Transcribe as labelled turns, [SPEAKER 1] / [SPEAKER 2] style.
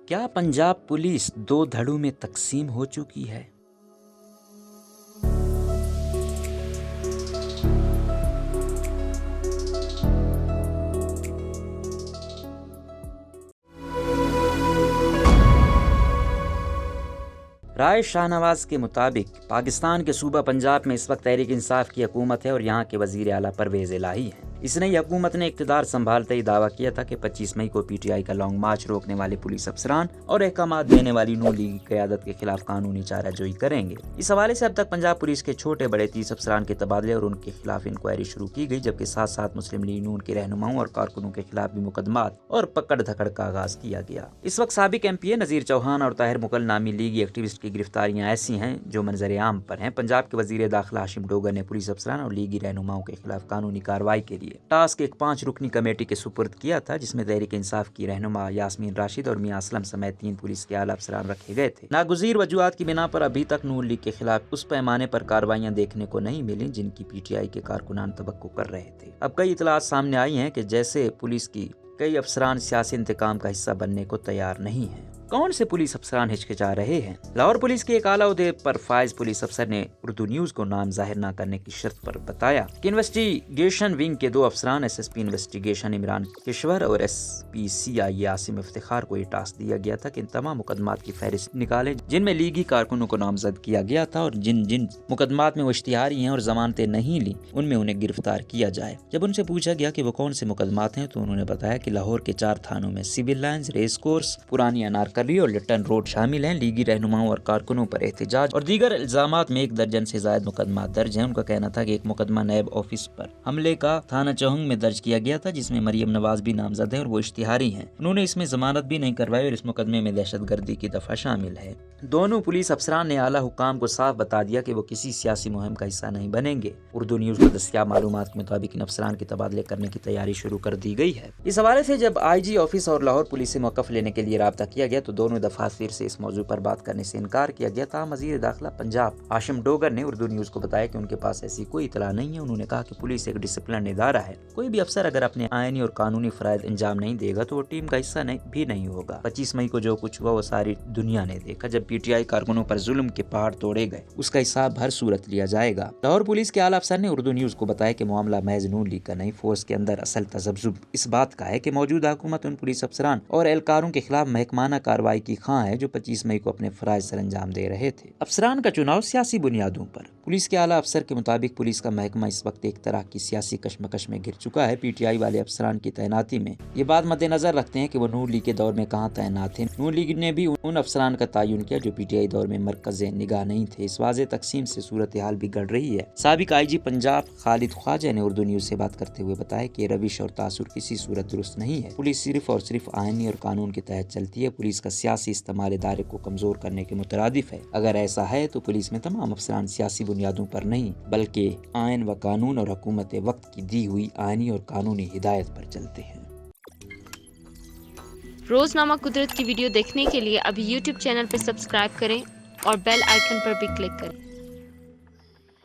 [SPEAKER 1] کیا پنجاب پولیس دو دھڑوں میں تقسیم ہو چکی ہے؟ رائے شاہ نواز کے مطابق پاکستان کے صوبہ پنجاب میں اس وقت تحریک انصاف کی حکومت ہے اور یہاں کے وزیر اعلیٰ پرویز الہی ہیں۔ اس نئی حکومت نے اقتدار سنبھالتے ہی دعویٰ کیا تھا کہ 25 مئی کو پی ٹی آئی کا لانگ مارچ روکنے والے پولیس افسران اور احکامات دینے والی نون لیگی قیادت کے خلاف قانونی چارہ جوئی کریں گے۔ اس حوالے سے اب تک پنجاب پولیس کے چھوٹے بڑے 30 افسران کے تبادلے اور ان کے خلاف انکوائری شروع کی گئی، جبکہ ساتھ ساتھ مسلم لیگ نون کے رہنماؤں اور کارکنوں کے خلاف بھی مقدمات اور پکڑ دھکڑ کا آغاز کیا گیا۔ اس وقت سابق ایم پی اے نذیر چوہان اور طاہر مغل نامی لیگی ایکٹیوسٹ کی گرفتاریاں ایسی ہیں جو منظر عام پر ہیں۔ پنجاب کے وزیر داخلہ ہاشم ڈوگر نے پولیس افسران اور لیگی رہنماؤں کے خلاف قانونی کارروائی کے لیے ٹاسک ایک 5 رکنی کمیٹی کے سپرد کیا تھا، جس میں تحریک انصاف کی رہنما یاسمین راشد اور میاں اسلم سمیت 3 پولیس کے اعلیٰ افسران رکھے گئے تھے۔ ناگزیر وجوہات کی بنا پر ابھی تک نون لیگ کے خلاف اس پیمانے پر کارروائیاں دیکھنے کو نہیں ملی جن کی پی ٹی آئی کے کارکنان توقع کر رہے تھے۔ اب کئی اطلاعات سامنے آئی ہیں کہ جیسے پولیس کی کئی افسران سیاسی انتقام کا حصہ بننے کو تیار نہیں ہیں۔ کون سے پولیس افسران ہچکچا رہے ہیں؟ لاہور پولیس کے ایک اعلیٰ عہدے پر فائز پولیس افسر نے اردو نیوز کو نام ظاہر نہ کرنے کی شرط پر بتایا کہ انویسٹیگیشن ونگ کے 2 افسران S S P investigation Imran Kishwar اور S P C I Asim Iftikhar کو یہ ٹاسک دیا گیا تھا کہ ان تمام مقدمات کی فہرست نکالیں جن میں لیگی کارکنوں کو نامزد کیا گیا تھا، اور جن مقدمات میں وہ اشتہاری ہیں اور ضمانتیں نہیں لی ان میں انہیں گرفتار کیا جائے۔ جب ان سے پوچھا گیا کہ وہ کون سے مقدمات ہیں تو انہوں نے بتایا کہ لاہور کے 4 تھانوں میں سول لائنز، ریس کورس، پرانی انارکلی اور لٹن روڈ شامل ہیں۔ لیگی رہنماؤں اور کارکنوں پر احتجاج اور دیگر الزامات میں 1 درجن سے زائد مقدمات درج ہیں۔ ان کا کہنا تھا کہ ایک مقدمہ نیب آفس پر حملے کا تھانہ چوہنگ میں درج کیا گیا تھا، جس میں مریم نواز بھی نامزد ہے اور وہ اشتہاری ہیں۔ انہوں نے اس میں ضمانت بھی نہیں کروائی اور اس مقدمے میں دہشت گردی کی دفعہ شامل ہے۔ دونوں پولیس افسران نے اعلیٰ حکام کو صاف بتا دیا کہ وہ کسی سیاسی مہم کا حصہ نہیں بنیں گے۔ اردو نیوز کو دستیاب معلومات کے مطابق ان افسران کے تبادلے کرنے کی تیاری شروع کر دی گئی ہے۔ اس حوالے سے جب آئی جی آفس اور لاہور پولیس سے موقف لینے کے لیے رابطہ کیا گیا تو دونوں دفعات پھر سے اس موضوع پر بات کرنے سے انکار کیا گیا تھا۔ وزیر داخلہ پنجاب ہاشم ڈوگر نے اردو نیوز کو بتایا کہ ان کے پاس ایسی کوئی اطلاع نہیں ہے۔ انہوں نے کہا کہ پولیس ایک ڈسپلن ادارہ ہے، کوئی بھی افسر اگر اپنے آئینی اور قانونی فرائض انجام نہیں دے گا تو وہ ٹیم کا حصہ بھی نہیں ہوگا۔ 25 مئی کو جو کچھ ہوا وہ ساری دنیا نے دیکھا۔ جب پی ٹی آئی کارکنوں پر ظلم کے پہاڑ توڑے گئے اس کا حساب ہر صورت لیا جائے گا۔ لاہور پولیس کے اعلیٰ افسر نے اردو نیوز کو بتایا کہ معاملہ محض نون لیگ کا نہیں، فورس کے اندر اصل تذبذب اس بات کا ہے کہ موجودہ حکومت ان پولیس افسران اور اہلکاروں کے خلاف محکمانہ کارروائی کی خواہاں ہے جو 25 مئی کو اپنے فرائض سر انجام دے رہے تھے۔ افسران کا چناؤ سیاسی بنیادوں پر۔ پولیس کے اعلیٰ افسر کے مطابق پولیس کا محکمہ اس وقت ایک طرح کی سیاسی کشمکش میں گر چکا ہے۔ پی ٹی آئی والے افسران کی تعیناتی میں یہ بات مد نظر رکھتے ہیں کہ وہ نون لیگ کے دور میں کہاں تعینات تھے۔ نون لیگ نے بھی ان افسران کا تعین کیا جو پی ٹی آئی دور میں مرکز نگاہ نہیں تھے۔ اس واضح تقسیم سے صورتحال بگڑ رہی ہے۔ سابق آئی جی پنجاب خالد خواجہ نے اردو نیوز سے بات کرتے ہوئے بتایا کہ یہ روش اور تاثر کسی صورت درست نہیں ہے۔ پولیس صرف اور صرف آئینی اور قانون کے تحت چلتی ہے۔ پولیس کا سیاسی استعمال ادارے کو کمزور کرنے کے مترادف ہے۔ اگر ایسا ہے تو پولیس میں تمام افسران سیاسی بنیادوں پر نہیں بلکہ آئین و قانون اور حکومت وقت کی دی ہوئی آئینی اور قانونی ہدایت پر چلتے ہیں۔
[SPEAKER 2] روزنامہ قدرت کی ویڈیو دیکھنے کے لیے ابھی یوٹیوب چینل پر سبسکرائب کریں اور بیل آئیکن پر بھی کلک کریں۔